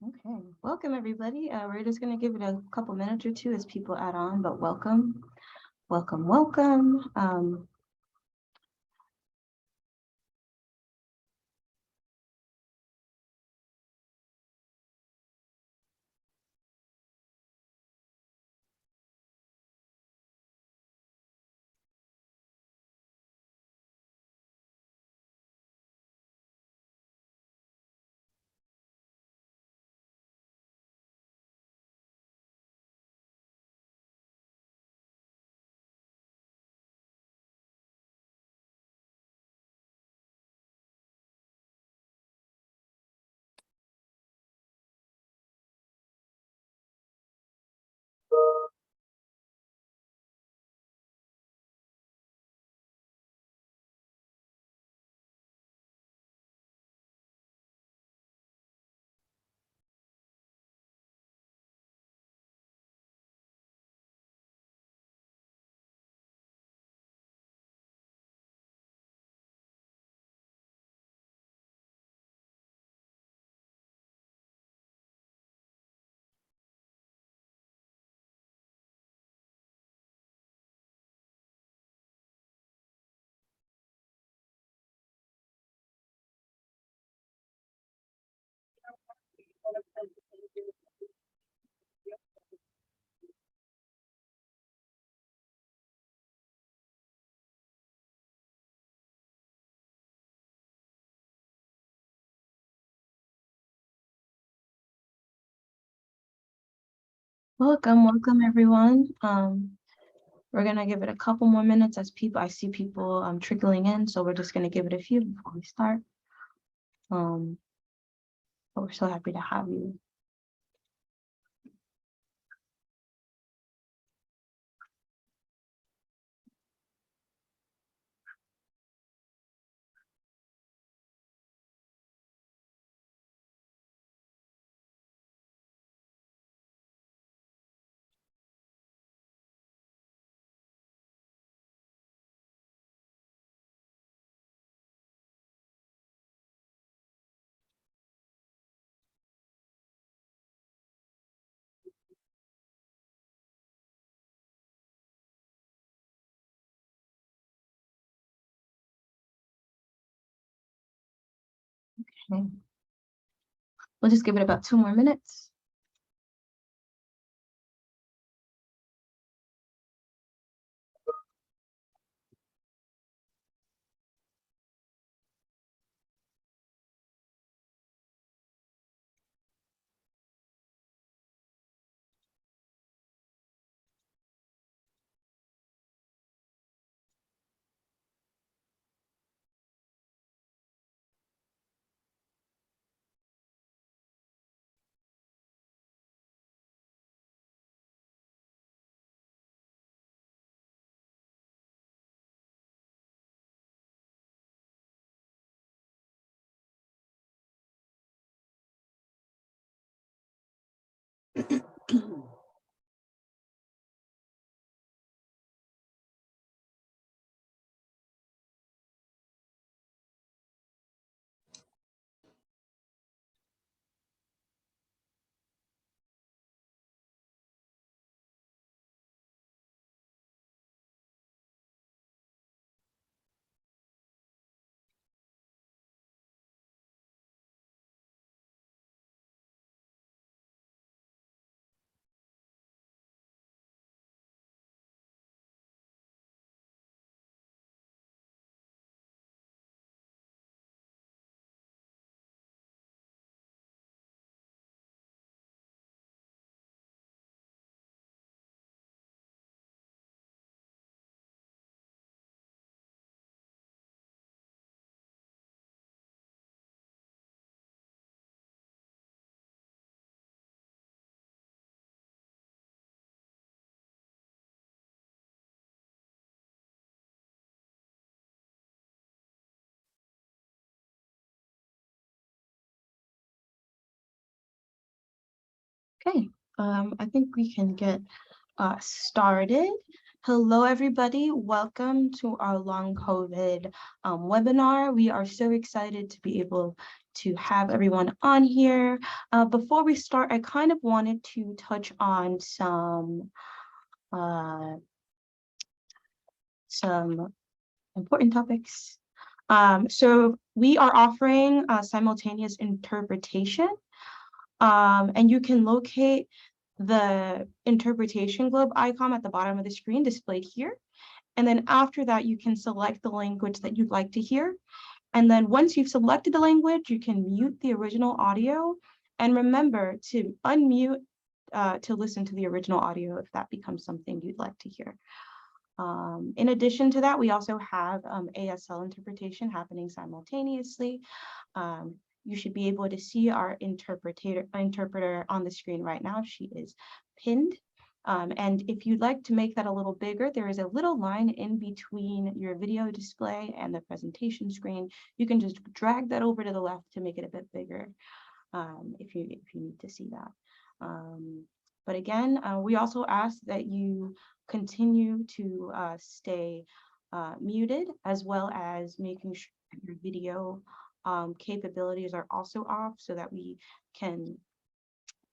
Okay, welcome everybody. We're just going to give it a couple minutes or two as people add on, but welcome, welcome, welcome. Welcome everyone. We're gonna give it a couple more minutes as I see people trickling in, so we're just gonna give it a few before we start. But we're so happy to have you. Okay. We'll just give it about 2 more minutes. Okay, I think we can get started. Hello, everybody. Welcome to our long COVID webinar. We are so excited to be able to have everyone on here. Before we start, I kind of wanted to touch on some important topics. So we are offering simultaneous interpretation, and you can locate the interpretation globe icon at the bottom of the screen displayed here. And then after that, you can select the language that you'd like to hear. And then once you've selected the language, you can mute the original audio. And remember to unmute to listen to the original audio if that becomes something you'd like to hear. In addition to that, we also have ASL interpretation happening simultaneously. You should be able to see our interpreter on the screen right now. She is pinned. And if you'd like to make that a little bigger, there is a little line in between your video display and the presentation screen. You can just drag that over to the left to make it a bit bigger if you need to see that. But again, we also ask that you continue to stay muted, as well as making sure that your video capabilities are also off so that we can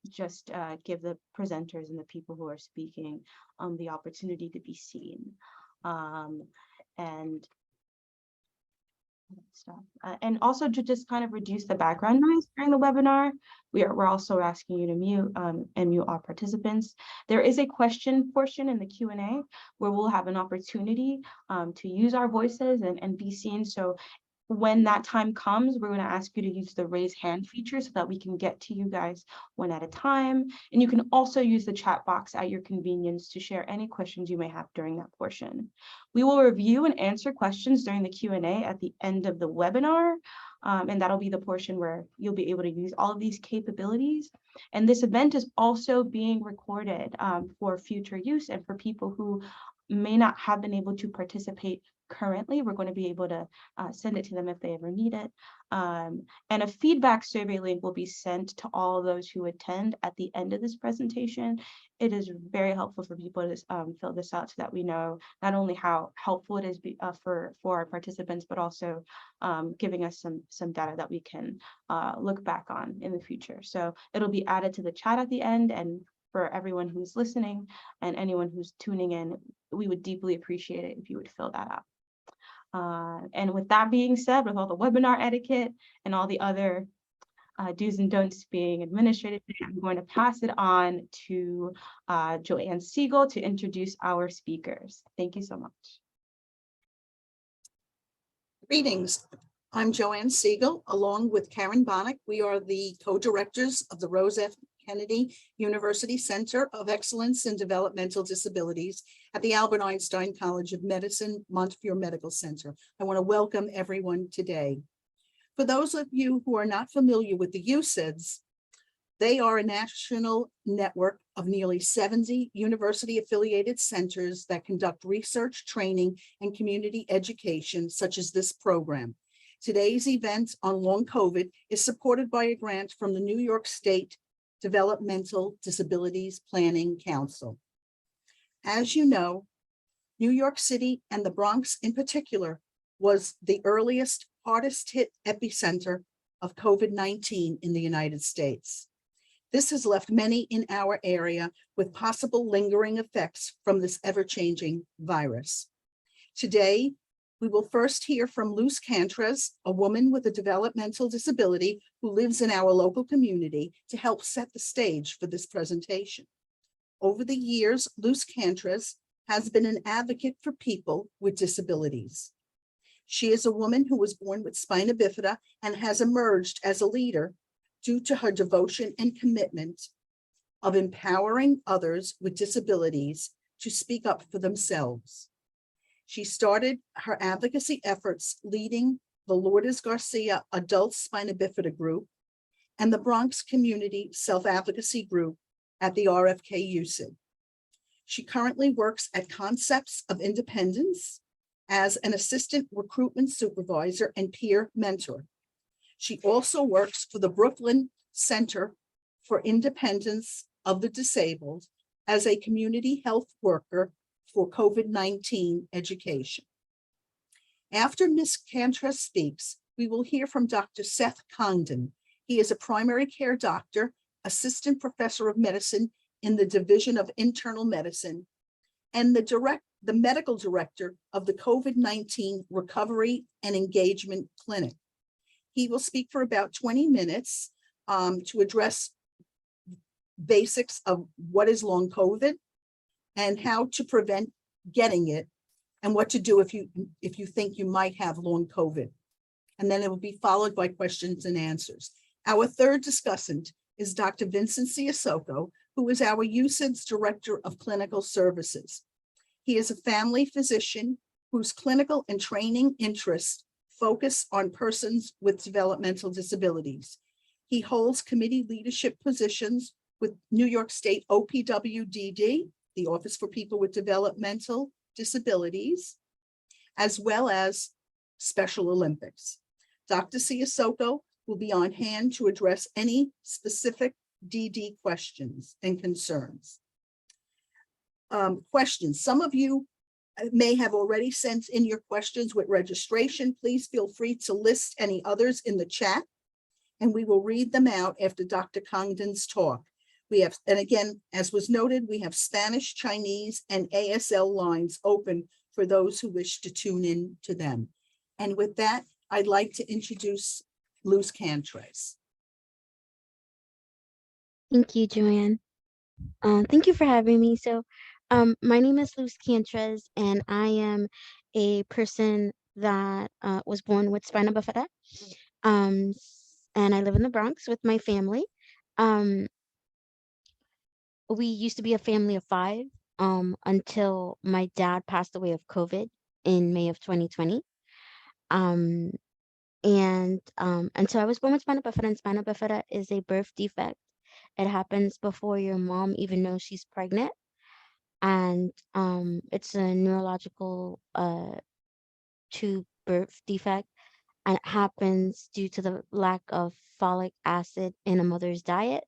just give the presenters and the people who are speaking the opportunity to be seen. And also to just kind of reduce the background noise during the webinar, we're also asking you to mute and mute all participants. There is a question portion in the Q&A where we'll have an opportunity to use our voices and be seen. So when that time comes, we're going to ask you to use the raise hand feature so that we can get to you guys one at a time. And you can also use the chat box at your convenience to share any questions you may have during that portion. We will review and answer questions during the Q&A at the end of the webinar. And that'll be the portion where you'll be able to use all of these capabilities. And this event is also being recorded for future use, and for people who may not have been able to participate currently, we're going to be able to send it to them if they ever need it. And a feedback survey link will be sent to all those who attend at the end of this presentation. It is very helpful for people to fill this out so that we know not only how helpful it is for our participants, but also giving us some data that we can look back on in the future. So it'll be added to the chat at the end, and for everyone who's listening and anyone who's tuning in, we would deeply appreciate it if you would fill that out. And with that being said, with all the webinar etiquette and all the other do's and don'ts being administrated, I'm going to pass it on to Joanne Siegel to introduce our speakers. Thank you so much. Greetings. I'm Joanne Siegel, along with Karen Bonnick. We are the co-directors of the Rose F. Kennedy University Center of Excellence in Developmental Disabilities at the Albert Einstein College of Medicine, Montefiore Medical Center. I want to welcome everyone today. For those of you who are not familiar with the UCEDs, they are a national network of nearly 70 university-affiliated centers that conduct research, training, and community education, such as this program. Today's event on long COVID is supported by a grant from the New York State Developmental Disabilities Planning Council. As you know, New York City and the Bronx in particular was the earliest, hardest hit epicenter of COVID-19 in the United States. This has left many in our area with possible lingering effects from this ever-changing virus. Today, we will first hear from Luz Cantres, a woman with a developmental disability who lives in our local community, to help set the stage for this presentation. Over the years, Luz Cantres has been an advocate for people with disabilities. She is a woman who was born with spina bifida and has emerged as a leader due to her devotion and commitment of empowering others with disabilities to speak up for themselves. She started her advocacy efforts leading the Lourdes Garcia Adult Spina Bifida Group and the Bronx Community Self-Advocacy Group at the RFK UCED. She currently works at Concepts of Independence as an assistant recruitment supervisor and peer mentor. She also works for the Brooklyn Center for Independence of the Disabled as a community health worker for COVID-19 education. After Ms. Cantres speaks, we will hear from Dr. Seth Congdon. He is a primary care doctor, assistant professor of medicine in the Division of Internal Medicine, and the medical director of the COVID-19 Recovery and Engagement Clinic. He will speak for about 20 minutes to address basics of what is long COVID and how to prevent getting it, and what to do if you think you might have long COVID. And then it will be followed by questions and answers. Our third discussant is Dr. Vincent Siasoco, who is our USID's Director of Clinical Services. He is a family physician whose clinical and training interests focus on persons with developmental disabilities. He holds committee leadership positions with New York State OPWDD, the Office for People with Developmental Disabilities, as well as Special Olympics. Dr. Siasoco will be on hand to address any specific DD questions and concerns. Questions. Some of you may have already sent in your questions with registration. Please feel free to list any others in the chat, and we will read them out after Dr. Congdon's talk. We have, and again, as was noted, we have Spanish, Chinese, and ASL lines open for those who wish to tune in to them. And with that, I'd like to introduce Luz Cantres. Thank you, Joanne. Thank you for having me. So, my name is Luz Cantres, and I am a person that was born with spina bifida, and I live in the Bronx with my family. We used to be a family of 5 until my dad passed away of COVID in May of 2020. And so I was born with spina bifida, and spina bifida is a birth defect. It happens before your mom even knows she's pregnant. And it's a neurological tube birth defect, and it happens due to the lack of folic acid in a mother's diet.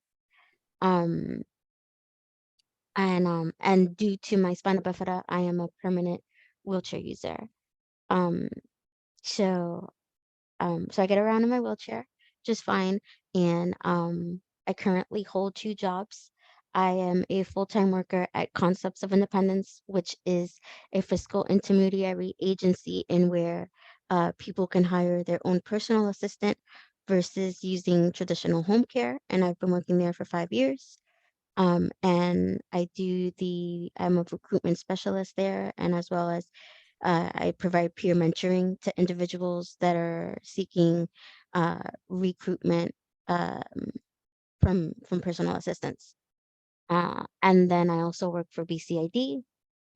And due to my spina bifida, I am a permanent wheelchair user. So I get around in my wheelchair just fine, and I currently hold 2 jobs. I am a full-time worker at Concepts of Independence, which is a fiscal intermediary agency in where people can hire their own personal assistant versus using traditional home care. And I've been working there for 5 years. And I'm a recruitment specialist there, and as well as I provide peer mentoring to individuals that are seeking recruitment from personal assistants. And then I also work for BCID,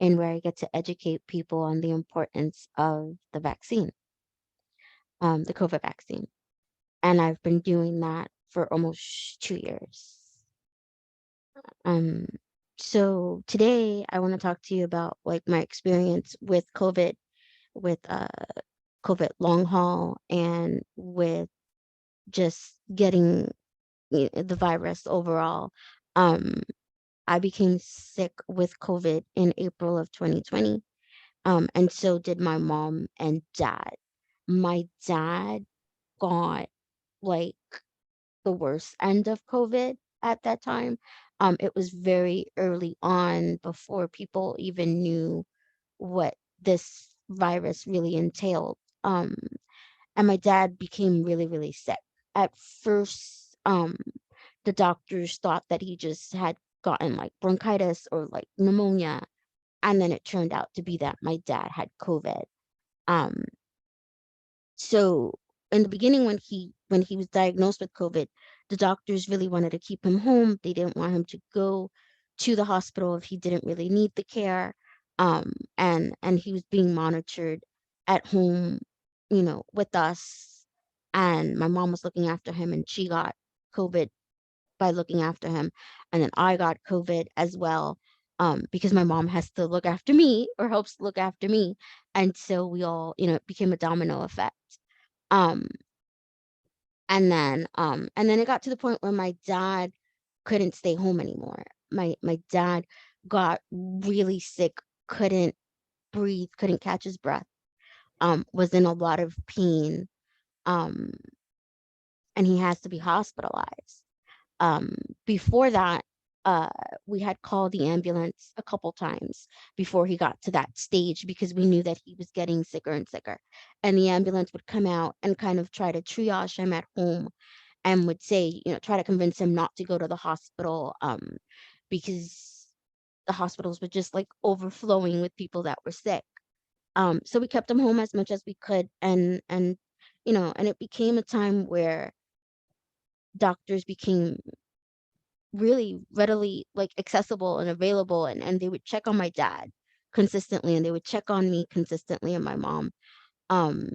in where I get to educate people on the importance of the vaccine, the COVID vaccine. And I've been doing that for almost 2 years. So today I want to talk to you about like my experience with COVID, with COVID long haul, and with just getting the virus overall. I became sick with COVID in April of 2020, and so did my mom and dad. My dad got like the worst end of COVID at that time. It was very early on, before people even knew what this virus really entailed. And my dad became really, really sick. At first, the doctors thought that he just had gotten like bronchitis or like pneumonia. And then it turned out to be that my dad had COVID. So in the beginning, when he was diagnosed with COVID, the doctors really wanted to keep him home. They didn't want him to go to the hospital if he didn't really need the care. And he was being monitored at home, with us. And my mom was looking after him, and she got COVID by looking after him. And then I got COVID as well, because my mom has to look after me, or helps look after me. And so we all, it became a domino effect. Um, and then it got to the point where my dad couldn't stay home anymore. My dad got really sick couldn't breathe, couldn't catch his breath, was in a lot of pain, um, and he has to be hospitalized. Um, Before that, uh, we had called the ambulance a couple times before he got to that stage because we knew that he was getting sicker and sicker. And the ambulance would come out and kind of try to triage him at home and would say, try to convince him not to go to the hospital, because the hospitals were just like overflowing with people that were sick. So we kept him home as much as we could, and it became a time where doctors became really readily like accessible and available, and they would check on my dad consistently, and they would check on me consistently and my mom. Um,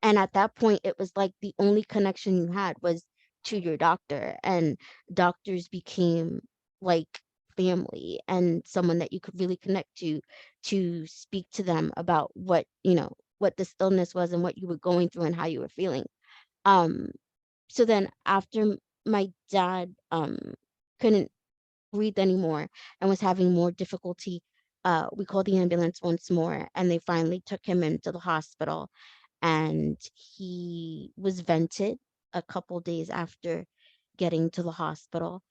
and at that point, it was like the only connection you had was to your doctor, and doctors became like family and someone that you could really connect to speak to them about what this illness was and what you were going through and how you were feeling. Um, so then after my dad couldn't breathe anymore and was having more difficulty, we called the ambulance once more, and they finally took him into the hospital, and he was vented a couple days after getting to the hospital.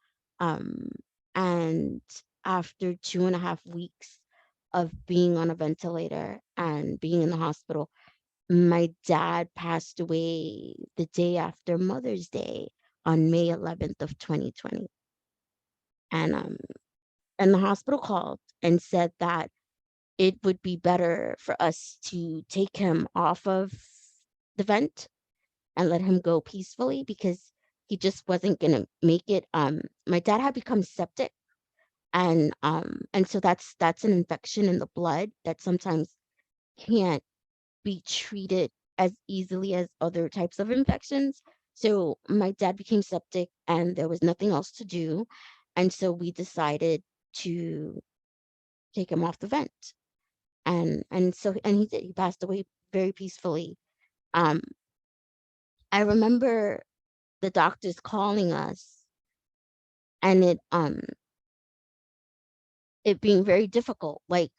Um, and after 2.5 weeks of being on a ventilator and being in the hospital, my dad passed away the day after Mother's Day on May 11th of 2020. And the hospital called and said that it would be better for us to take him off of the vent and let him go peacefully because he just wasn't gonna make it. My dad had become septic, and so that's an infection in the blood that sometimes can't be treated as easily as other types of infections. So my dad became septic and there was nothing else to do. And so we decided to take him off the vent. And he did. He passed away very peacefully. Um, I remember the doctors calling us and it being very difficult. Like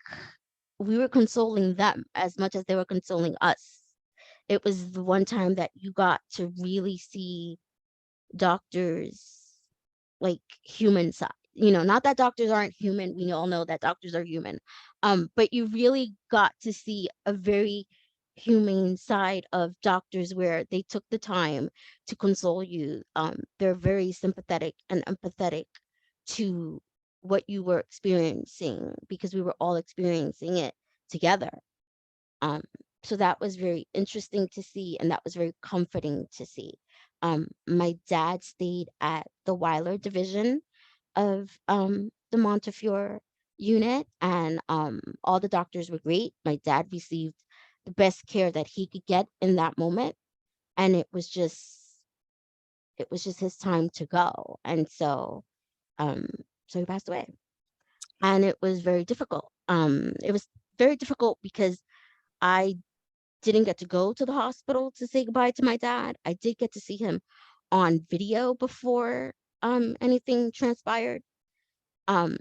we were consoling them as much as they were consoling us. It was the one time that you got to really see doctors like human side. Not that doctors aren't human. We all know that doctors are human. But you really got to see a very humane side of doctors where they took the time to console you. They're very sympathetic and empathetic to what you were experiencing because we were all experiencing it together. Um, so that was very interesting to see, and that was very comforting to see. My dad stayed at the Weiler division of the Montefiore unit, and all the doctors were great. My dad received the best care that he could get in that moment, and it was just his time to go, and um, so he passed away, and it was very difficult. It was very difficult because I didn't get to go to the hospital to say goodbye to my dad. I did get to see him on video before anything transpired. Um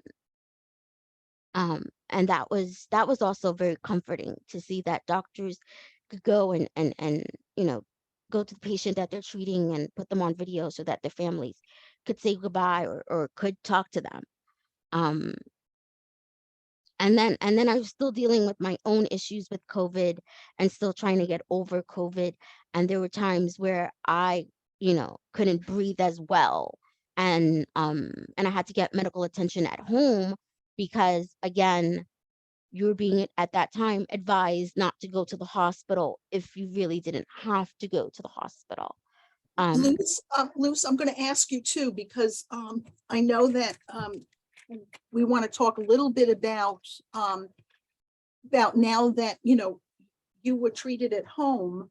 and that was also very comforting to see that doctors could go and you know go to the patient that they're treating and put them on video so that their families could say goodbye or could talk to them. Um and then I was still dealing with my own issues with COVID and still trying to get over COVID. And there were times where I, couldn't breathe as well. And I had to get medical attention at home because again, you were being at that time advised not to go to the hospital if you really didn't have to go to the hospital. Um, Luz, I'm going to ask you too, because I know that we want to talk a little bit about now that, you were treated at home.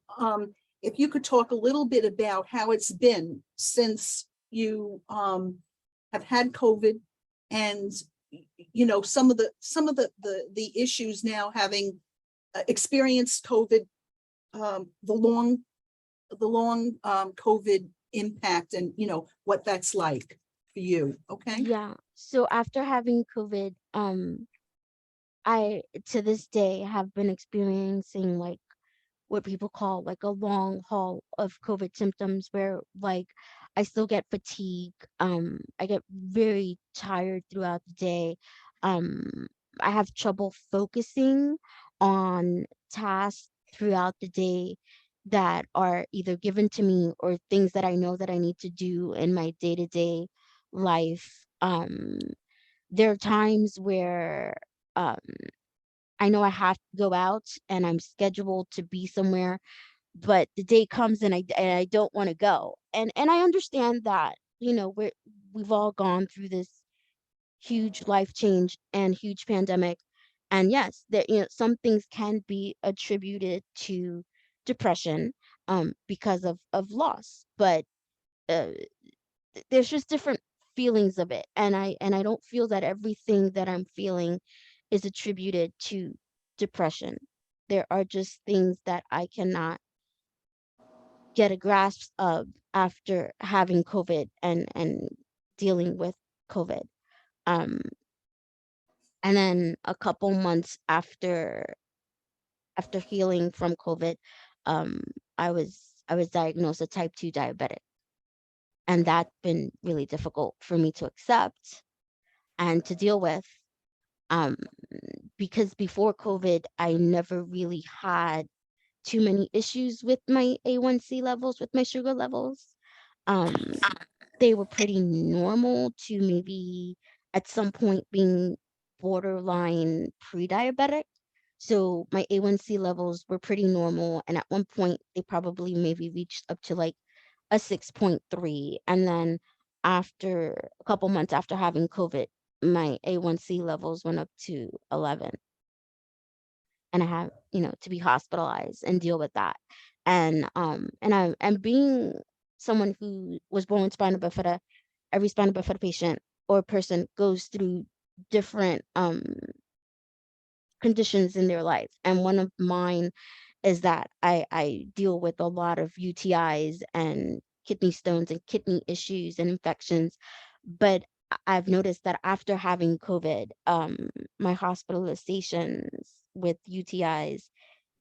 If you could talk a little bit about how it's been since you have had COVID and, some of the issues now having experienced COVID, the long COVID impact and what that's like for you. Okay. yeah. So after having COVID, I to this day have been experiencing like what people call like a long haul of COVID symptoms where like I still get fatigue. I get very tired throughout the day. Um, I have trouble focusing on tasks throughout the day that are either given to me or things that I know that I need to do in my day-to-day life. There are times where um, I know I have to go out and I'm scheduled to be somewhere, but the day comes and I don't want to go. And I understand that, you know, we've all gone through this huge life change and huge pandemic. And yes, there, you know, some things can be attributed to depression because of loss, but uh, there's just different feelings of it, and I don't feel that everything that I'm feeling is attributed to depression. There are just things that I cannot get a grasp of after having COVID and dealing with COVID. Um, and then a couple months after healing from COVID, um, I was diagnosed a type 2 diabetic, and that's been really difficult for me to accept and to deal with. Um, because before COVID, I never really had too many issues with my A1C levels, with my sugar levels. Um, they were pretty normal to maybe at some point being borderline pre-diabetic. So my A1C levels were pretty normal. And at one point, they probably maybe reached up to like a 6.3. And then after a couple months after having COVID, my A1C levels went up to 11. And I have, you know, to be hospitalized and deal with that. And being someone who was born with spina bifida, every spina bifida patient or person goes through different conditions in their life. And one of mine is that I deal with a lot of UTIs and kidney stones and kidney issues and infections. But I've noticed that after having COVID, my hospitalizations with UTIs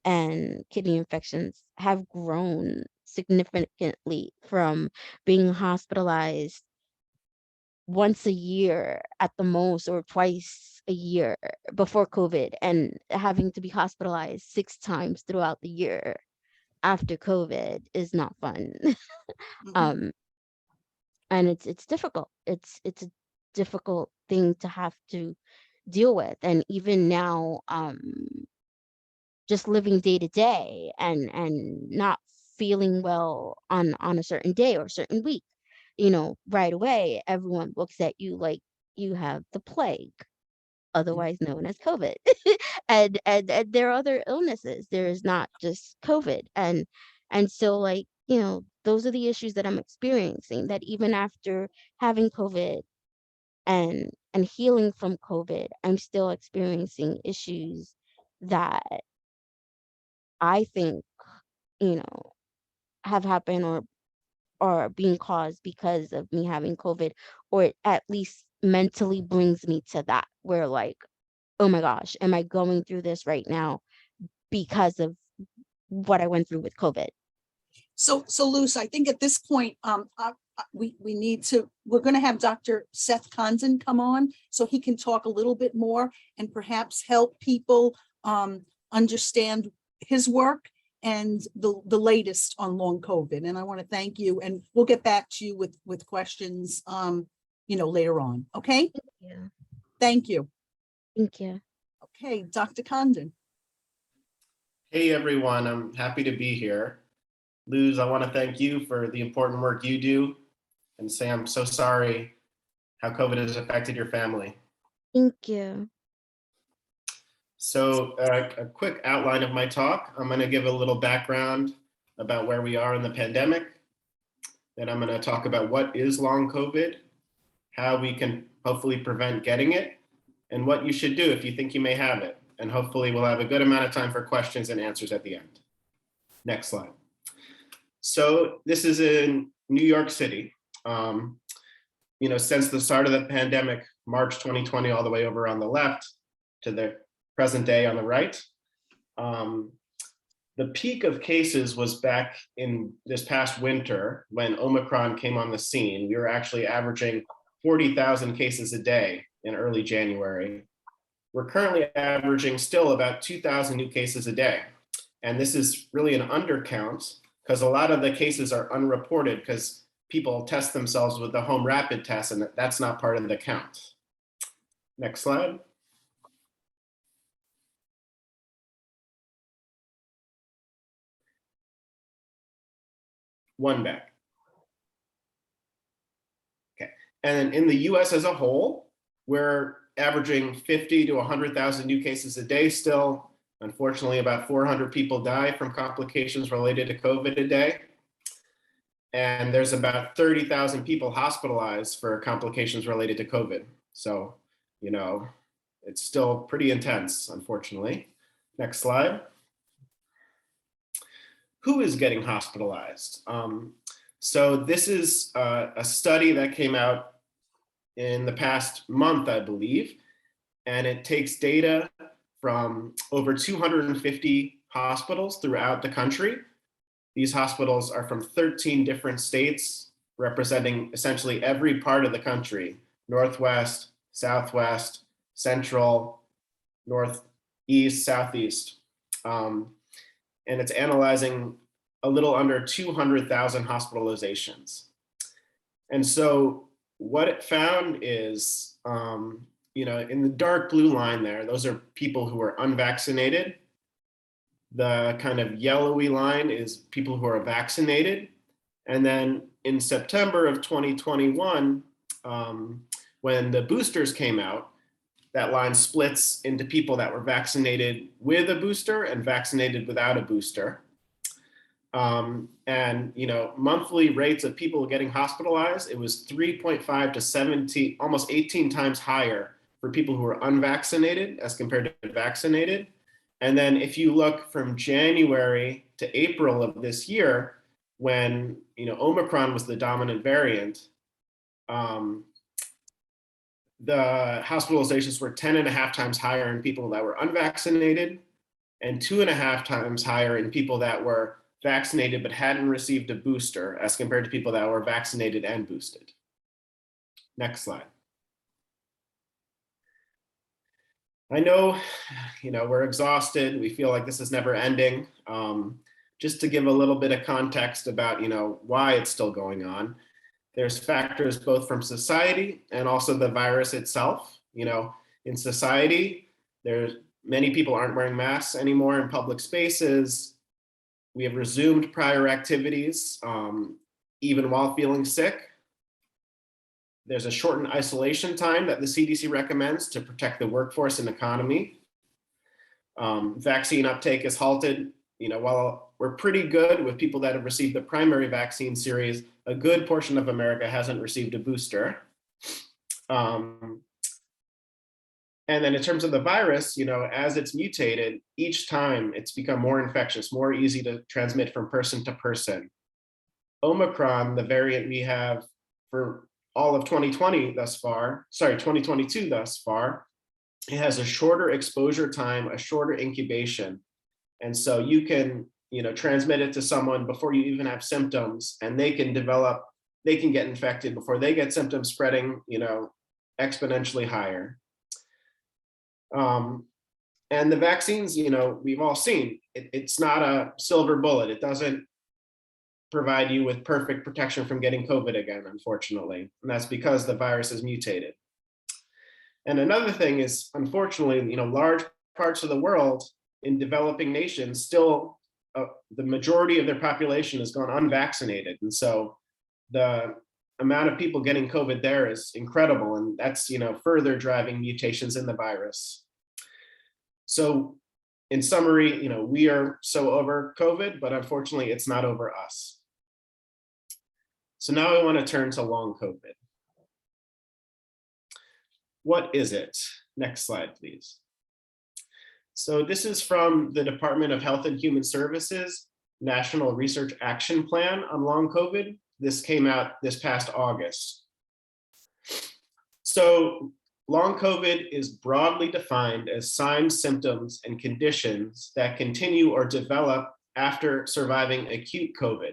and kidney infections have grown significantly from being hospitalized once a year at the most or twice a year before COVID and having to be hospitalized 6 times throughout the year after COVID is not fun. Mhm. um and it's difficult. It's a difficult thing to have to deal with. And even now, just living day to day and not feeling well on a certain day or a certain week, you know, right away everyone looks at you like you have the plague, otherwise known as COVID. And there are other illnesses. There is not just COVID. And so, like, you know, those are the issues that I'm experiencing, that even after having COVID and healing from COVID, I'm still experiencing issues that I think, you know, have happened or being caused because of me having COVID, or it at least mentally brings me to that where like, oh my gosh, am I going through this right now because of what I went through with COVID? So Luz, I think at this point, we need to, we're going to have Dr. Seth Congdon come on so he can talk a little bit more and perhaps help people understand his work and the latest on long COVID. And I want to thank you, and we'll get back to you with questions, you know, later on. Okay. Yeah. Thank you. Thank you. Okay, Dr. Congdon. Hey everyone, I'm happy to be here. Luz, I want to thank you for the important work you do and say I'm so sorry how COVID has affected your family. Thank you. So a quick outline of my talk. I'm going to give a little background about where we are in the pandemic. Then I'm going to talk about what is long COVID, how we can hopefully prevent getting it, and what you should do if you think you may have it. And hopefully we'll have a good amount of time for questions and answers at the end. Next slide. So this is in New York City. You know, since the start of the pandemic, March 2020 all the way over on the left to the present day on the right. The peak of cases was back in this past winter when Omicron came on the scene. We were actually averaging 40,000 cases a day in early January. We're currently averaging still about 2,000 new cases a day. And this is really an undercount because a lot of the cases are unreported because people test themselves with the home rapid test, and that's not part of the count. Next slide. One back. Okay. And in the US as a whole, we're averaging 50 to 100,000 new cases a day still. Unfortunately, about 400 people die from complications related to COVID a day. And there's about 30,000 people hospitalized for complications related to COVID. So, you know, it's still pretty intense, unfortunately. Next slide. Who is getting hospitalized? So this is a study that came out in the past month, I believe, and it takes data from over 250 hospitals throughout the country. These hospitals are from 13 different states, representing essentially every part of the country: Northwest, Southwest, Central, Northeast, Southeast. And it's analyzing a little under 200,000 hospitalizations. And so what it found is, you know, in the dark blue line there, those are people who are unvaccinated. The kind of yellowy line is people who are vaccinated. And then in September of 2021, when the boosters came out, that line splits into people that were vaccinated with a booster and vaccinated without a booster. And, you know, monthly rates of people getting hospitalized, it was 3.5 to 17, almost 18 times higher for people who were unvaccinated as compared to vaccinated. And then if you look from January to April of this year, when, you know, Omicron was the dominant variant, the hospitalizations were 10.5 times higher in people that were unvaccinated and 2.5 times higher in people that were vaccinated but hadn't received a booster as compared to people that were vaccinated and boosted. Next slide. I know, you know, we're exhausted. We feel like this is never ending. Just to give a little bit of context about, you know, why it's still going on. There's factors both from society and also the virus itself. You know, in society, there's many people aren't wearing masks anymore in public spaces. We have resumed prior activities, even while feeling sick. There's a shortened isolation time that the CDC recommends to protect the workforce and economy. Vaccine uptake is halted. You know, while we're pretty good with people that have received the primary vaccine series, a good portion of America hasn't received a booster. And then in terms of the virus, you know, as it's mutated, each time it's become more infectious, more easy to transmit from person to person. Omicron, the variant we have for all of 2020 thus far, 2022 thus far, it has a shorter exposure time, a shorter incubation. And so you can, you know, transmit it to someone before you even have symptoms, and they can get infected before they get symptoms, spreading, you know, exponentially higher. And the vaccines, you know, we've all seen, it's not a silver bullet. It doesn't provide you with perfect protection from getting COVID again, unfortunately. And that's because the virus is mutated. And another thing is, unfortunately, you know, large parts of the world in developing nations still, the majority of their population has gone unvaccinated. And so the amount of people getting COVID there is incredible. And that's, you know, further driving mutations in the virus. So in summary, you know, we are so over COVID, but unfortunately it's not over us. So now I want to turn to long COVID. What is it? Next slide, please. So this is from the Department of Health and Human Services National Research Action Plan on long COVID. This came out this past August. So long COVID is broadly defined as signs, symptoms, and conditions that continue or develop after surviving acute COVID.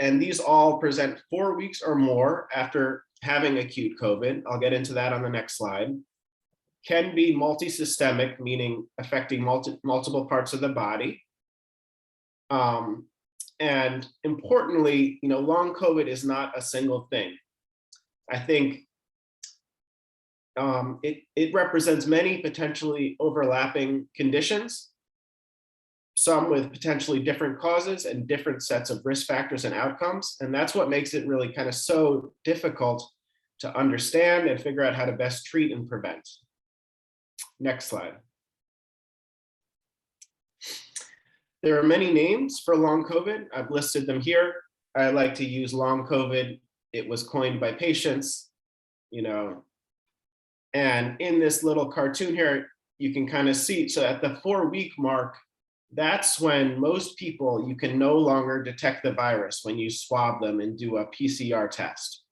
And these all present 4 weeks or more after having acute COVID. I'll get into that on the next slide. Can be multisystemic, meaning affecting multiple parts of the body. And importantly, long COVID is not a single thing. I think it represents many potentially overlapping conditions, some with potentially different causes and different sets of risk factors and outcomes. And that's what makes it really kind of so difficult to understand and figure out how to best treat and prevent. Next slide. There are many names for long COVID. I've listed them here. I like to use long COVID. It was coined by patients, and in this little cartoon here, you can kind of see, so at the 4-week mark, that's when most people, you can no longer detect the virus when you swab them and do a PCR test.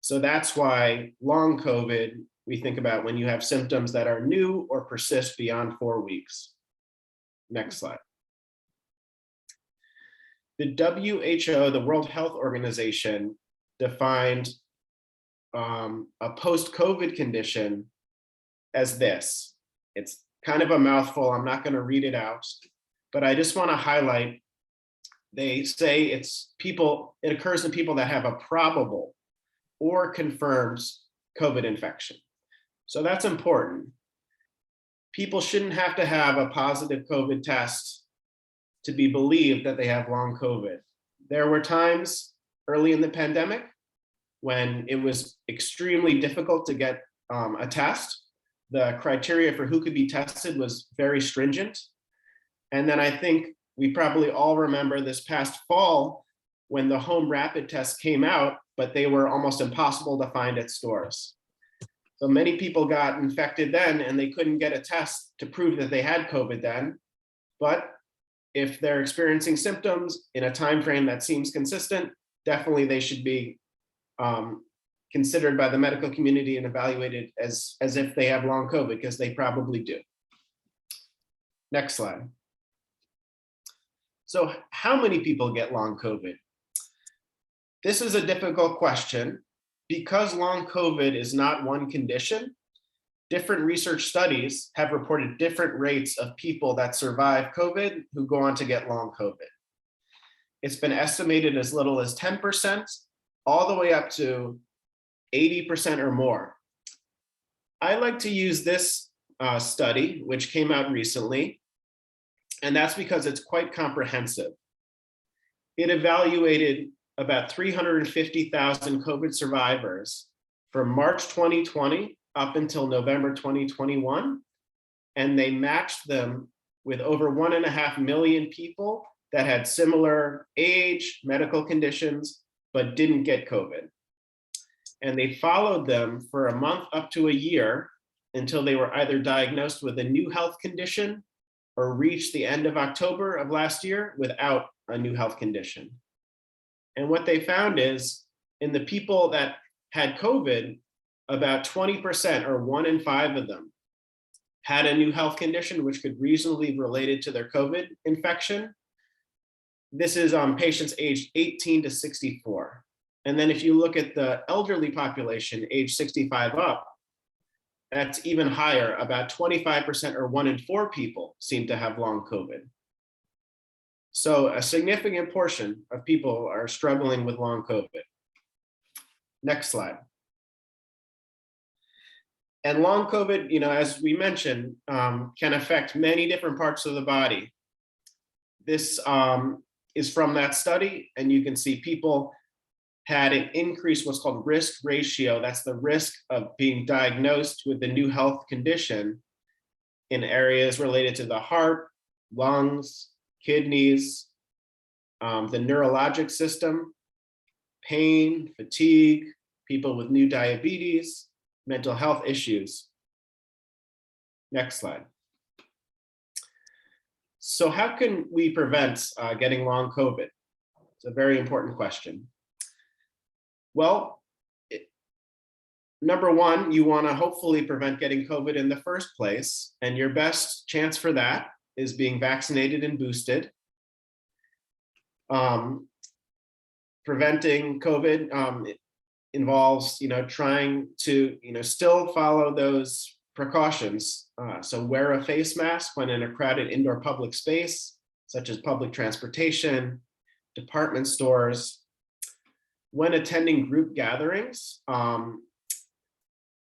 So that's why long COVID, we think about when you have symptoms that are new or persist beyond 4 weeks. Next slide. The WHO, the World Health Organization, defined a post-COVID condition as this. It's kind of a mouthful. I'm not going to read it out, but I just want to highlight. They say it occurs in people that have a probable or confirmed COVID infection. So that's important. People shouldn't have to have a positive COVID test to be believed that they have long COVID. There were times early in the pandemic when it was extremely difficult to get a test. The criteria for who could be tested was very stringent. And then I think we probably all remember this past fall when the home rapid tests came out, but they were almost impossible to find at stores. So many people got infected then and they couldn't get a test to prove that they had COVID then. But if they're experiencing symptoms in a time frame that seems consistent, definitely they should be considered by the medical community and evaluated as if they have long COVID, because they probably do. Next slide. So how many people get long COVID? This is a difficult question because long COVID is not one condition. Different research studies have reported different rates of people that survive COVID who go on to get long COVID. It's been estimated as little as 10%, all the way up to 80% or more. I like to use this study, which came out recently, and that's because it's quite comprehensive. It evaluated about 350,000 COVID survivors from March 2020 up until November 2021, and they matched them with over 1.5 million people that had similar age, medical conditions, but didn't get COVID. And they followed them for a month up to a year until they were either diagnosed with a new health condition or reached the end of October of last year without a new health condition. And what they found is in the people that had COVID, about 20% or 1 in 5 of them had a new health condition which could reasonably be related to their COVID infection. This is patients aged 18 to 64. And then if you look at the elderly population, age 65 up, that's even higher. About 25% or 1 in 4 people seem to have long COVID. So a significant portion of people are struggling with long COVID. Next slide. And long COVID, as we mentioned, can affect many different parts of the body. This is from that study, and you can see people had an increased what's called risk ratio. That's the risk of being diagnosed with the new health condition in areas related to the heart, lungs, kidneys, the neurologic system, pain, fatigue, people with new diabetes, mental health issues. Next slide. So how can we prevent getting long COVID? It's a very important question. Well, number one, you want to hopefully prevent getting COVID in the first place. And your best chance for that is being vaccinated and boosted. Preventing COVID involves, trying to, still follow those precautions. So wear a face mask when in a crowded indoor public space, such as public transportation, department stores. When attending group gatherings,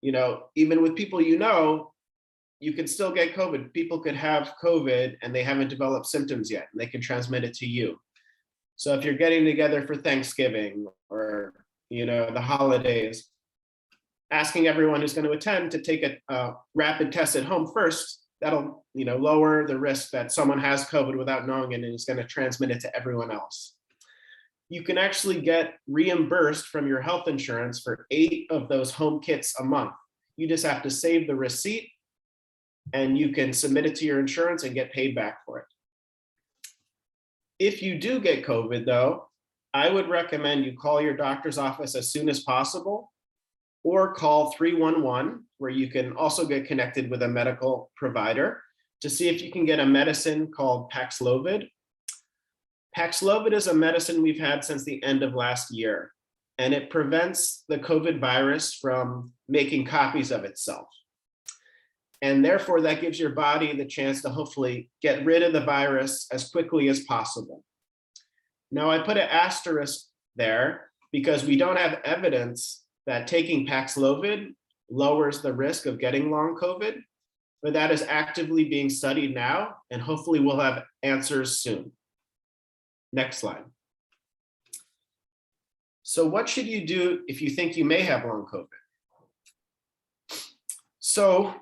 even with people you could still get COVID. People could have COVID and they haven't developed symptoms yet, and they can transmit it to you. So if you're getting together for Thanksgiving or the holidays, asking everyone who's going to attend to take a rapid test at home first, that'll lower the risk that someone has COVID without knowing it and is going to transmit it to everyone else. You can actually get reimbursed from your health insurance for 8 of those home kits a month. You just have to save the receipt and you can submit it to your insurance and get paid back for it. If you do get COVID though, I would recommend you call your doctor's office as soon as possible, or call 311, where you can also get connected with a medical provider to see if you can get a medicine called Paxlovid. Paxlovid is a medicine we've had since the end of last year, and it prevents the COVID virus from making copies of itself. And therefore, that gives your body the chance to hopefully get rid of the virus as quickly as possible. Now, I put an asterisk there because we don't have evidence that taking Paxlovid lowers the risk of getting long COVID, but that is actively being studied now, and hopefully we'll have answers soon. Next slide. So what should you do if you think you may have long COVID? So,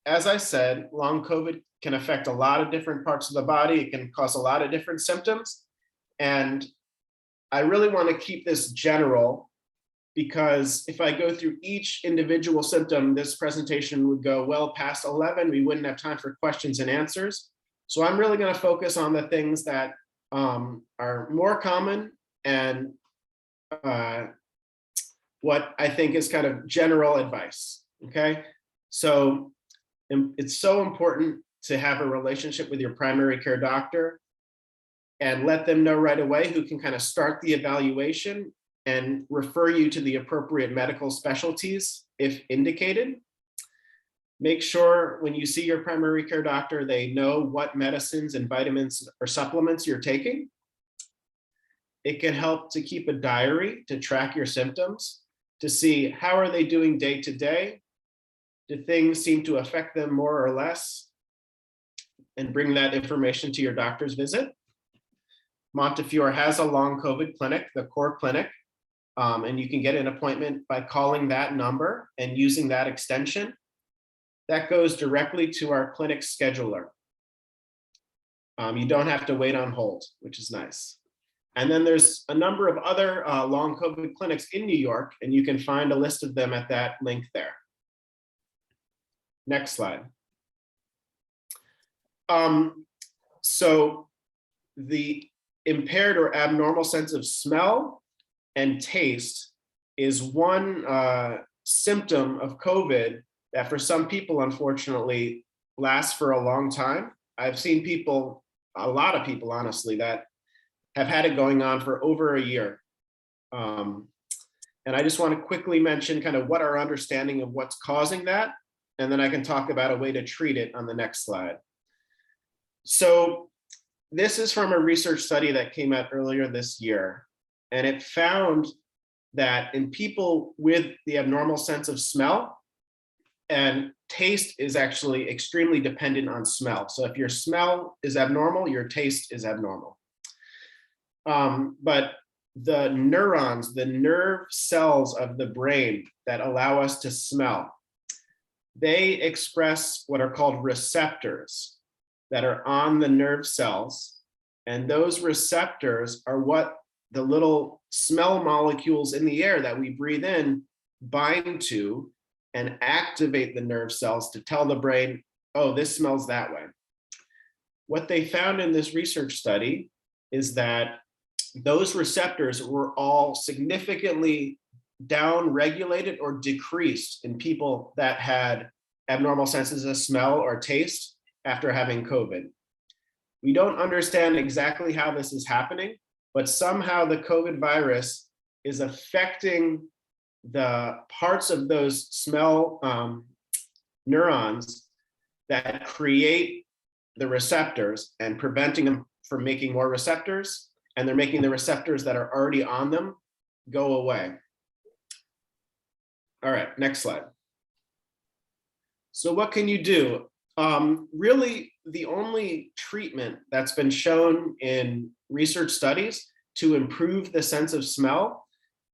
as I said, long COVID can affect a lot of different parts of the body. It can cause a lot of different symptoms. And I really want to keep this general, because if I go through each individual symptom, this presentation would go well past 11. We wouldn't have time for questions and answers. So I'm really going to focus on the things that are more common and what I think is kind of general advice. Okay, so it's so important to have a relationship with your primary care doctor and let them know right away, who can kind of start the evaluation and refer you to the appropriate medical specialties if indicated. Make sure when you see your primary care doctor, they know what medicines and vitamins or supplements you're taking. It can help to keep a diary to track your symptoms, to see how are they doing day to day. Do things seem to affect them more or less? And bring that information to your doctor's visit. Montefiore has a long COVID clinic, the core clinic, and you can get an appointment by calling that number and using that extension. That goes directly to our clinic scheduler. You don't have to wait on hold, which is nice. And then there's a number of other long COVID clinics in New York, and you can find a list of them at that link there. Next slide. So the impaired or abnormal sense of smell and taste is one symptom of COVID that for some people, unfortunately, lasts for a long time. I've seen people, a lot of people, honestly, that have had it going on for over a year. And I just want to quickly mention kind of what our understanding of what's causing that, and then I can talk about a way to treat it on the next slide. So this is from a research study that came out earlier this year, and it found that in people with the abnormal sense of smell, and taste is actually extremely dependent on smell. So if your smell is abnormal, your taste is abnormal. But the neurons, the nerve cells of the brain that allow us to smell, they express what are called receptors that are on the nerve cells. And those receptors are what the little smell molecules in the air that we breathe in bind to and activate the nerve cells to tell the brain, oh, this smells that way. What they found in this research study is that those receptors were all significantly down regulated or decreased in people that had abnormal senses of smell or taste after having COVID. We don't understand exactly how this is happening, but somehow the COVID virus is affecting the parts of those smell neurons that create the receptors and preventing them from making more receptors, and they're making the receptors that are already on them go away. All right, next slide. So what can you do? Really, the only treatment that's been shown in research studies to improve the sense of smell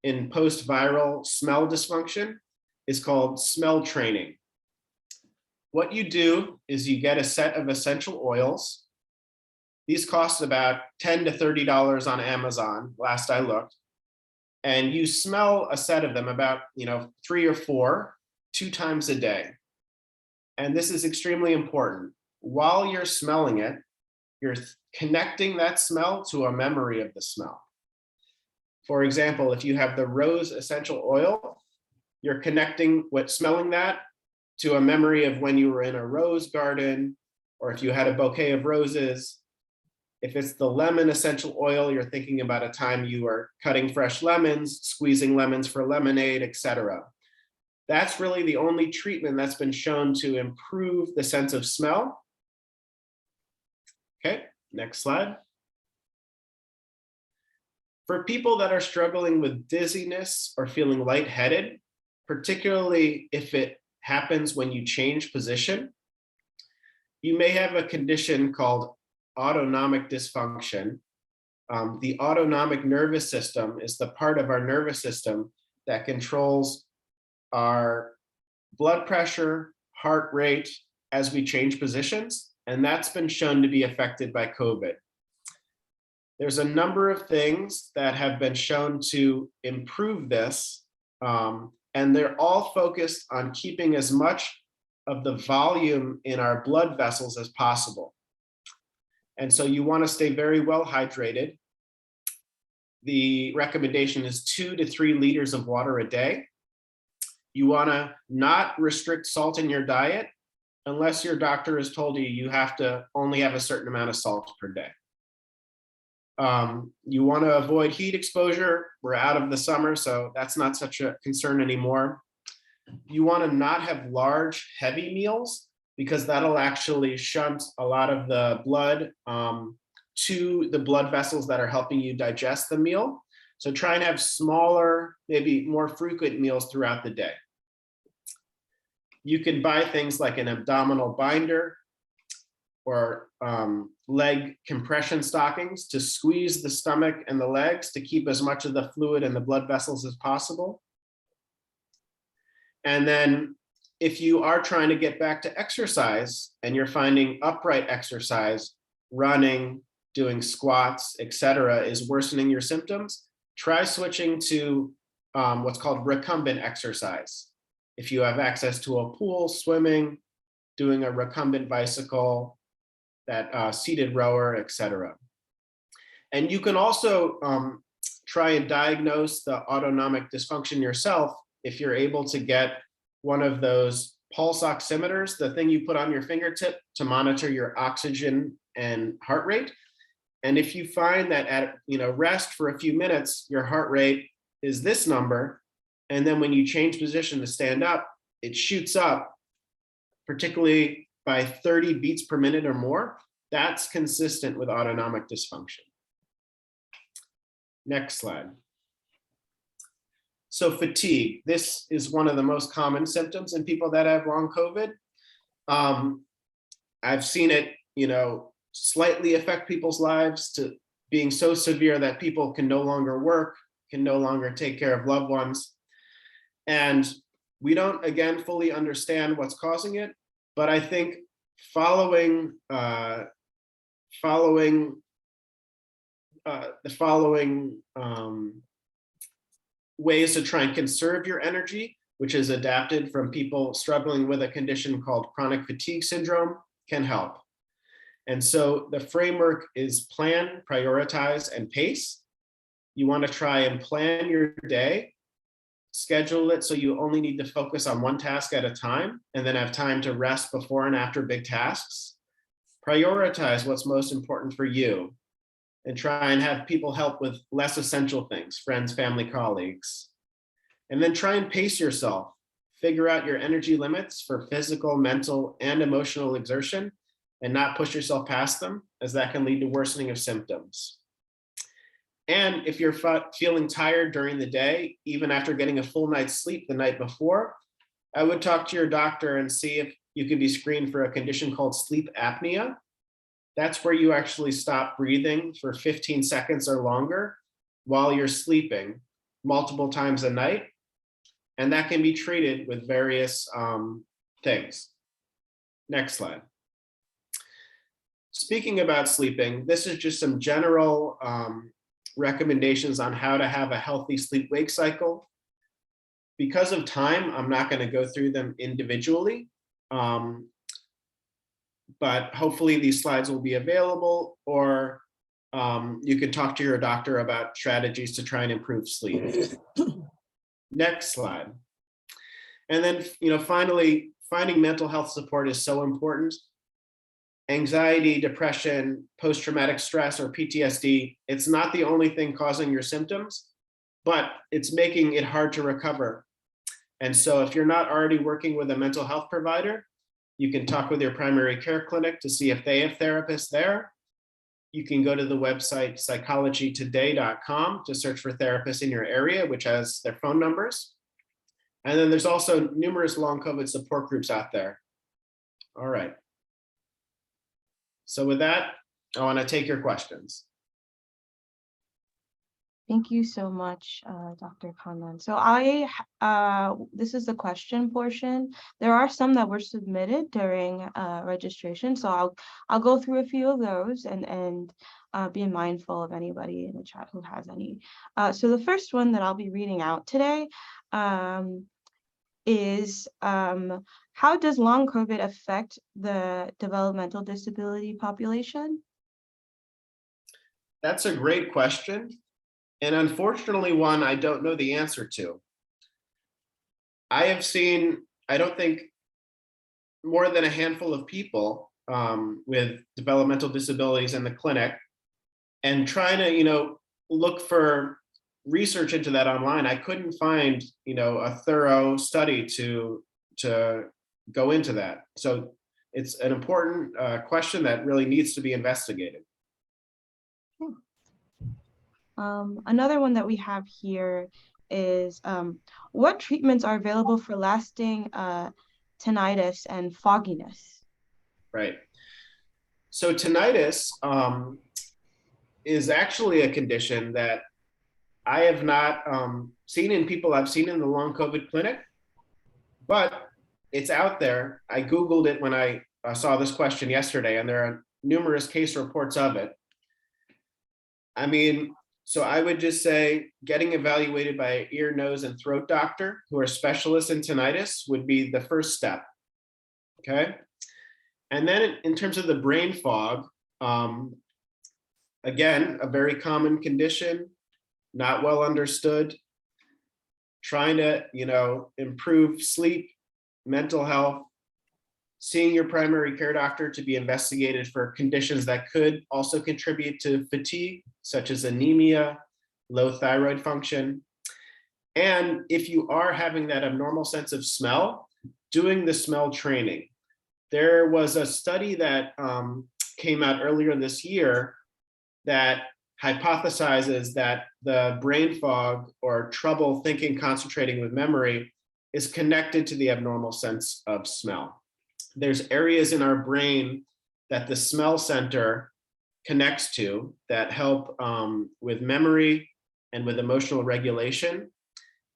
in post-viral smell dysfunction is called smell training. What you do is you get a set of essential oils. These cost about $10 to $30 on Amazon, last I looked. And you smell a set of them about 3 or 4, 2 times a day. And this is extremely important. While you're smelling it, you're connecting that smell to a memory of the smell. For example, if you have the rose essential oil, you're connecting smelling that to a memory of when you were in a rose garden, or if you had a bouquet of roses. If it's the lemon essential oil, you're thinking about a time you were cutting fresh lemons, squeezing lemons for lemonade, etc. That's really the only treatment that's been shown to improve the sense of smell. Okay, next slide. For people that are struggling with dizziness or feeling lightheaded, particularly if it happens when you change position, you may have a condition called autonomic dysfunction. The autonomic nervous system is the part of our nervous system that controls our blood pressure, heart rate as we change positions, and that's been shown to be affected by COVID. There's a number of things that have been shown to improve this, and they're all focused on keeping as much of the volume in our blood vessels as possible. And so you want to stay very well hydrated. The recommendation is 2 to 3 liters of water a day. You want to not restrict salt in your diet unless your doctor has told you you have to only have a certain amount of salt per day. You want to avoid heat exposure. We're out of the summer, so that's not such a concern anymore. You want to not have large, heavy meals because that'll actually shunt a lot of the blood to the blood vessels that are helping you digest the meal. So try and have smaller, maybe more frequent meals throughout the day. You can buy things like an abdominal binder or leg compression stockings to squeeze the stomach and the legs to keep as much of the fluid in the blood vessels as possible. And then if you are trying to get back to exercise and you're finding upright exercise, running, doing squats, etc., is worsening your symptoms, try switching to what's called recumbent exercise. If you have access to a pool, swimming, doing a recumbent bicycle, that seated rower, etc. And you can also try and diagnose the autonomic dysfunction yourself if you're able to get one of those pulse oximeters, the thing you put on your fingertip to monitor your oxygen and heart rate. And if you find that at rest for a few minutes, your heart rate is this number, and then when you change position to stand up, it shoots up, particularly by 30 beats per minute or more, that's consistent with autonomic dysfunction. Next slide. So fatigue, this is one of the most common symptoms in people that have long COVID. I've seen it, slightly affect people's lives to being so severe that people can no longer work, can no longer take care of loved ones. And we don't, again, fully understand what's causing it, but I think following the following ways to try and conserve your energy, which is adapted from people struggling with a condition called chronic fatigue syndrome, can help. And so the framework is plan, prioritize, and pace. You want to try and plan your day schedule it so you only need to focus on one task at a time and then have time to rest before and after big tasks. Prioritize what's most important for you and try and have people help with less essential things, friends, family, colleagues. And then try and pace yourself. Figure out your energy limits for physical, mental, and emotional exertion and not push yourself past them, as that can lead to worsening of symptoms. And if you're feeling tired during the day, even after getting a full night's sleep the night before, I would talk to your doctor and see if you could be screened for a condition called sleep apnea. That's where you actually stop breathing for 15 seconds or longer while you're sleeping multiple times a night. And that can be treated with various things. Next slide. Speaking about sleeping, this is just some general recommendations on how to have a healthy sleep-wake cycle. Because of time, I'm not going to go through them individually, but hopefully these slides will be available, or you can talk to your doctor about strategies to try and improve sleep. Next slide. And then, finally, finding mental health support is so important. Anxiety, depression, post-traumatic stress, or PTSD, it's not the only thing causing your symptoms, but it's making it hard to recover. And so if you're not already working with a mental health provider, you can talk with your primary care clinic to see if they have therapists there. You can go to the website psychologytoday.com to search for therapists in your area, which has their phone numbers. And then there's also numerous long COVID support groups out there. All right. So with that, I want to take your questions. Thank you so much, Dr. Congdon. So this is the question portion. There are some that were submitted during registration, so I'll go through a few of those and be mindful of anybody in the chat who has any. So the first one that I'll be reading out today is how does long COVID affect the developmental disability population? That's a great question. And unfortunately, one I don't know the answer to. I have seen, I don't think, more than a handful of people with developmental disabilities in the clinic, and trying to, look for research into that online. I couldn't find, a thorough study to go into that. So it's an important question that really needs to be investigated. Another one that we have here is what treatments are available for lasting tinnitus and fogginess? Right. So tinnitus is actually a condition that I have not seen in people I've seen in the long COVID clinic, but it's out there. I Googled it when I saw this question yesterday, and there are numerous case reports of it. I mean, so I would just say getting evaluated by an ear, nose, and throat doctor who are specialists in tinnitus would be the first step, okay? And then in terms of the brain fog, again, a very common condition, not well understood, trying to, improve sleep, mental health, seeing your primary care doctor to be investigated for conditions that could also contribute to fatigue, such as anemia, low thyroid function. And if you are having that abnormal sense of smell, doing the smell training. There was a study that came out earlier this year that hypothesizes that the brain fog or trouble thinking, concentrating with memory is connected to the abnormal sense of smell. There's areas in our brain that the smell center connects to that help with memory and with emotional regulation.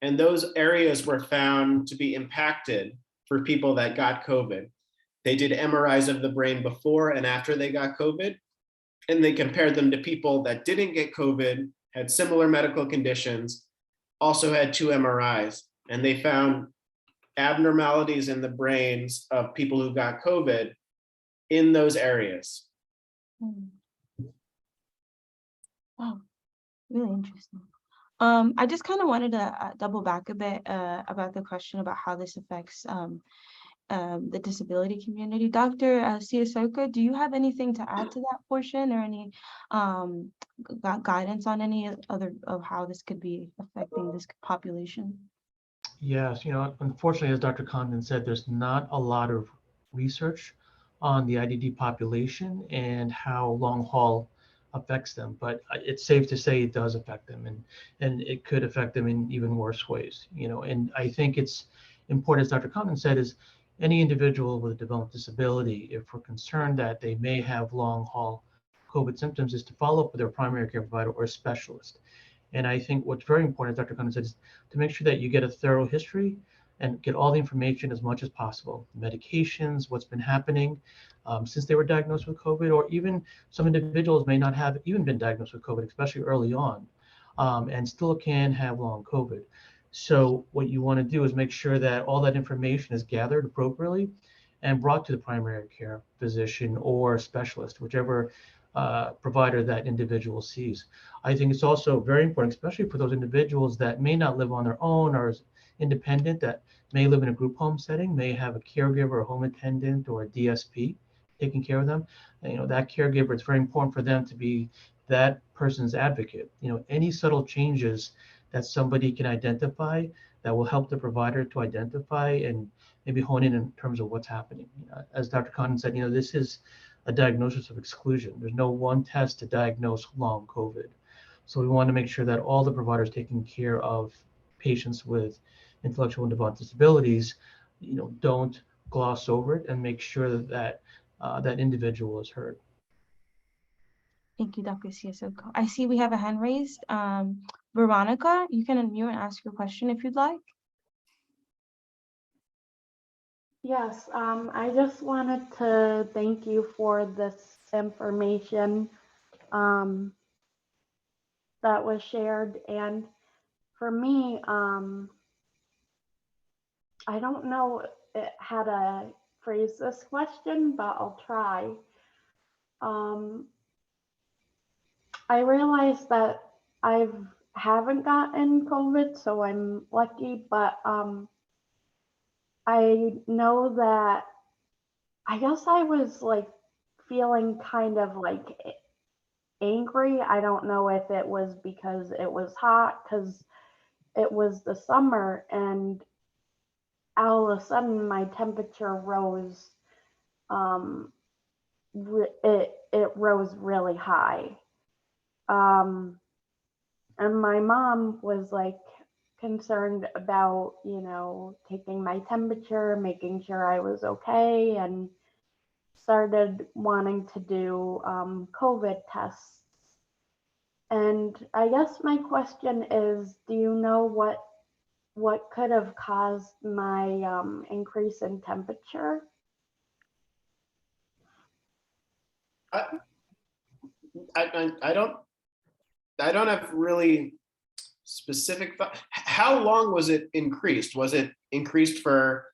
And those areas were found to be impacted for people that got COVID. They did MRIs of the brain before and after they got COVID, and they compared them to people that didn't get COVID, had similar medical conditions, also had 2 MRIs, and they found abnormalities in the brains of people who got COVID in those areas. Wow, really interesting. I just kind of wanted to double back a bit about the question about how this affects the disability community. Dr. Siasoco, do you have anything to add to that portion, or any guidance on any other of how this could be affecting this population? Yes, unfortunately, as Dr. Congdon said, there's not a lot of research on the IDD population and how long haul affects them, but it's safe to say it does affect them, and it could affect them in even worse ways. And I think it's important, as Dr. Congdon said, is any individual with a developmental disability, if we're concerned that they may have long haul COVID symptoms, is to follow up with their primary care provider or specialist. And I think what's very important, as Dr. Congdon said, is to make sure that you get a thorough history and get all the information as much as possible. Medications, what's been happening since they were diagnosed with COVID, or even some individuals may not have even been diagnosed with COVID, especially early on, and still can have long COVID. So what you want to do is make sure that all that information is gathered appropriately and brought to the primary care physician or specialist, whichever provider that individual sees. I think it's also very important, especially for those individuals that may not live on their own or is independent, that may live in a group home setting, may have a caregiver, a home attendant, or a DSP taking care of them. That caregiver, it's very important for them to be that person's advocate. Any subtle changes that somebody can identify that will help the provider to identify and maybe hone in terms of what's happening. As Dr. Congdon said, this is a diagnosis of exclusion. There's no one test to diagnose long COVID. So we want to make sure that all the providers taking care of patients with intellectual and developmental disabilities, don't gloss over it and make sure that that individual is heard. Thank you, Dr. Siasoco. I see we have a hand raised. Veronica, you can unmute and ask your question if you'd like. Yes, I just wanted to thank you for this information that was shared. And for me, I don't know how to phrase this question, but I'll try. I realize that I haven't gotten COVID, so I'm lucky, but I know that I guess I was like feeling kind of like angry. I don't know if it was because it was hot, because it was the summer, and all of a sudden my temperature rose. It rose really high. And my mom was like concerned about, taking my temperature, making sure I was okay, and started wanting to do COVID tests. And I guess my question is, do you know what could have caused my increase in temperature? I don't have really specific thought. How long was it increased? Was it increased for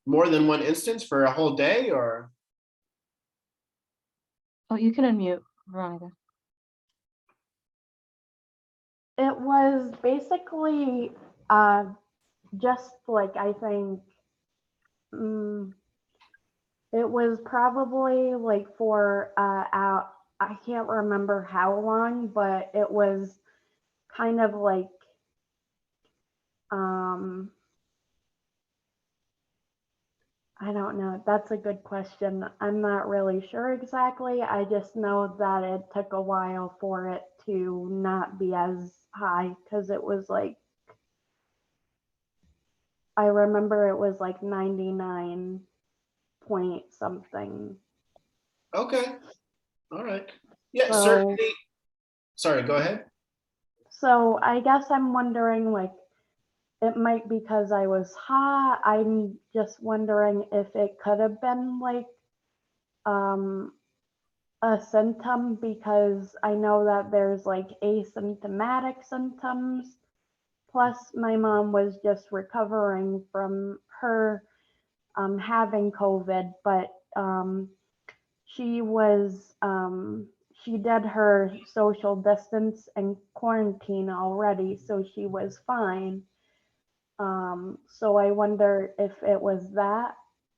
more than one instance, for a whole day, or? Oh, you can unmute, Veronica. It was basically just like, I think it was probably like for I can't remember how long, but it was kind of like I don't know. That's a good question. I'm not really sure exactly. I just know that it took a while for it to not be as high, because it was like, I remember it was like 99 point something. Okay. All right. Yeah, So, certainly. Sorry, go ahead. So I guess I'm wondering, like, it might be because I was hot. I'm just wondering if it could have been like a symptom, because I know that there's like asymptomatic symptoms. Plus, my mom was just recovering from her having COVID, but she she did her social distance and quarantine already, so she was fine. So I wonder if it was that,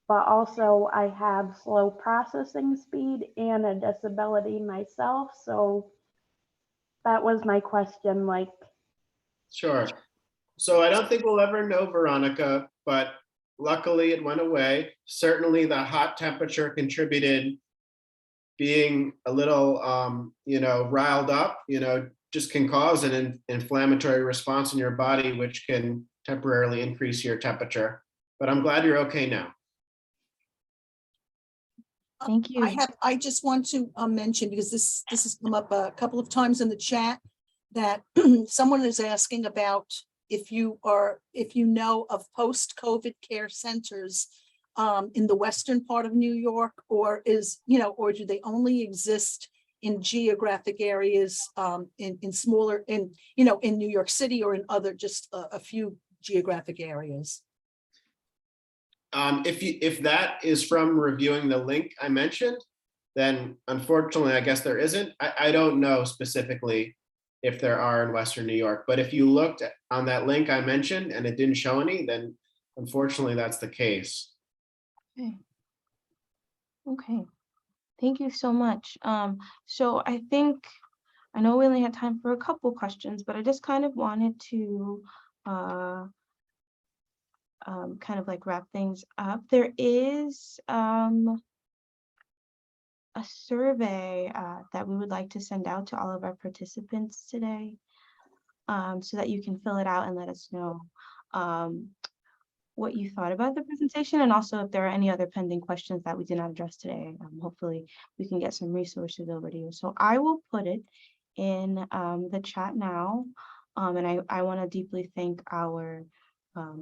but also I have slow processing speed and a disability myself, so that was my question, like, Sure. So I don't think we'll ever know, Veronica, but luckily it went away. Certainly the hot temperature contributed. Being a little, riled up, just can cause an inflammatory response in your body, which can temporarily increase your temperature. But I'm glad you're okay now. Thank you. I just want to mention, because this has come up a couple of times in the chat, that someone is asking about if you know of post-COVID care centers in the western part of New York, or do they only exist in geographic areas in smaller, in New York City, or in other, just a few geographic areas? If that is from reviewing the link I mentioned, then unfortunately, I guess there isn't. I don't know specifically if there are in Western New York, but if you looked on that link I mentioned and it didn't show any, then unfortunately that's the case. Okay. Thank you so much. So I think, I know we only had time for a couple questions, but I just kind of wanted to kind of like wrap things up. There is a survey that we would like to send out to all of our participants today, so that you can fill it out and let us know what you thought about the presentation, and also if there are any other pending questions that we did not address today. Hopefully we can get some resources over to you. So I will put it in the chat now, and I want to deeply thank our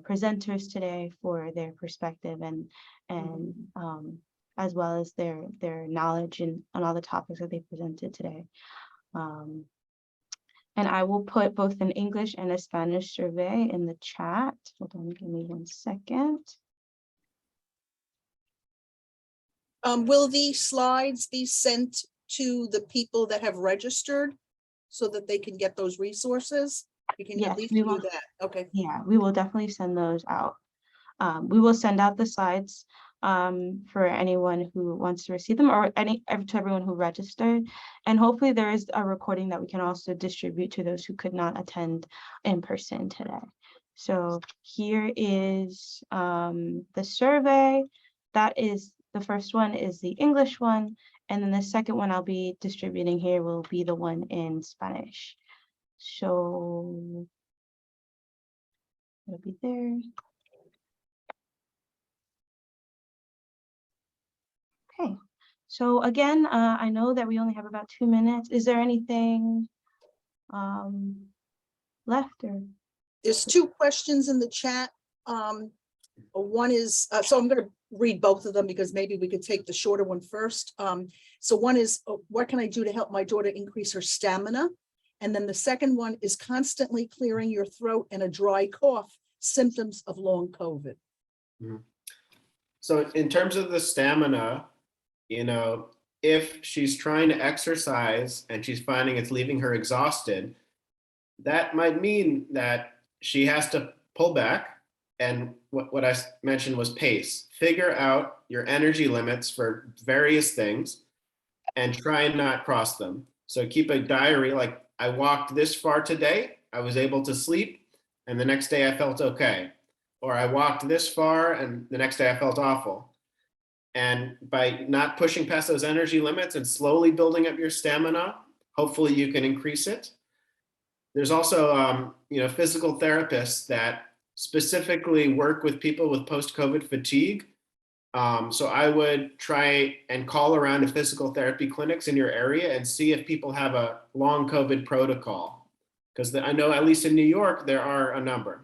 presenters today for their perspective and as well as their knowledge on all the topics that they presented today. And I will put both an English and a Spanish survey in the chat. Hold on, give me 1 second. Will these slides be sent to the people that have registered so that they can get those resources? We can Yes, at least we do will. that. Okay. Yeah, we will definitely send those out. We will send out the slides for anyone who wants to receive them, or to everyone who registered. And hopefully there is a recording that we can also distribute to those who could not attend in person today. So here is the survey. That is, the first one is the English one, and then the second one I'll be distributing here will be the one in Spanish. So it'll be there. Okay, so again, I know that we only have about 2 minutes. Is there anything left? Or There's 2 questions in the chat. One is, so I'm going to read both of them because maybe we could take the shorter one first. So one is, what can I do to help my daughter increase her stamina? And then the second one is constantly clearing your throat and a dry cough, symptoms of long COVID. Mm-hmm. So in terms of the stamina, if she's trying to exercise and she's finding it's leaving her exhausted, that might mean that she has to pull back. And what I mentioned was pace. Figure out your energy limits for various things and try and not cross them. So keep a diary, like I walked this far today, I was able to sleep, and the next day I felt okay. Or I walked this far and the next day I felt awful. And by not pushing past those energy limits and slowly building up your stamina, hopefully you can increase it. There's also, physical therapists that specifically work with people with post-COVID fatigue. So I would try and call around to physical therapy clinics in your area and see if people have a long COVID protocol. Because I know at least in New York, there are a number.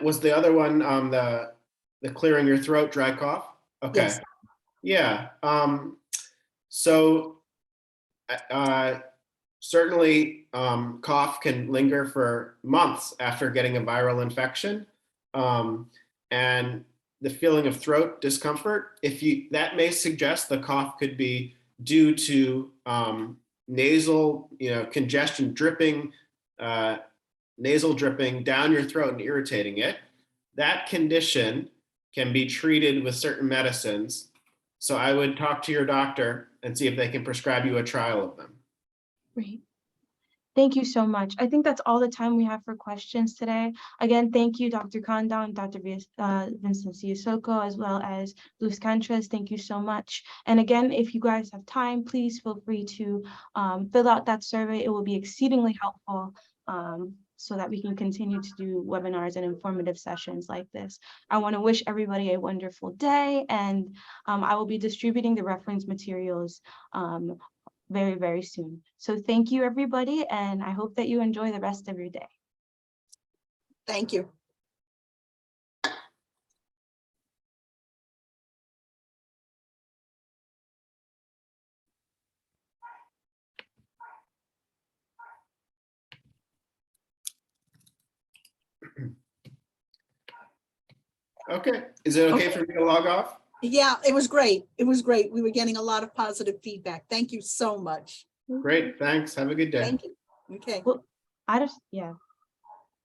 Was the other one the clearing your throat, dry cough? Okay. Yes. Yeah. So certainly cough can linger for months after getting a viral infection. And the feeling of throat discomfort, that may suggest the cough could be due to nasal, congestion, dripping, nasal dripping down your throat and irritating it, that condition can be treated with certain medicines. So I would talk to your doctor and see if they can prescribe you a trial of them. Great. Thank you so much. I think that's all the time we have for questions today. Again, thank you, Dr. Congdon, Dr. Vincent Siasoco, as well as Luz Cantres. Thank you so much. And again, if you guys have time, please feel free to fill out that survey. It will be exceedingly helpful so that we can continue to do webinars and informative sessions like this. I want to wish everybody a wonderful day, and I will be distributing the reference materials very, very soon. So thank you, everybody, and I hope that you enjoy the rest of your day. Thank you. Okay, is it okay for me to log off? Yeah, it was great. It was great. We were getting a lot of positive feedback. Thank you so much. Great, thanks. Have a good day. Thank you. Okay. Well, yeah.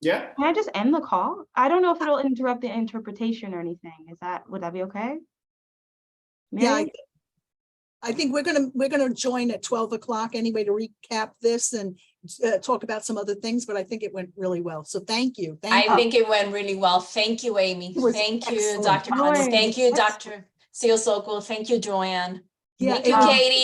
Yeah, Can I just end the call? I don't know if it'll interrupt the interpretation or anything. Would that be okay? Yeah, Mary? I think we're gonna join at 12 o'clock anyway to recap this and talk about some other things, but I think it went really well. So thank you. Thank I you. think it went really well. Thank you, Amy. It was Thank you, excellent. Dr. No Condon. worries. Thank you, Excellent. Dr. Siasoco. Thank you, Joanne. Yeah, Thank it you, was- Katie.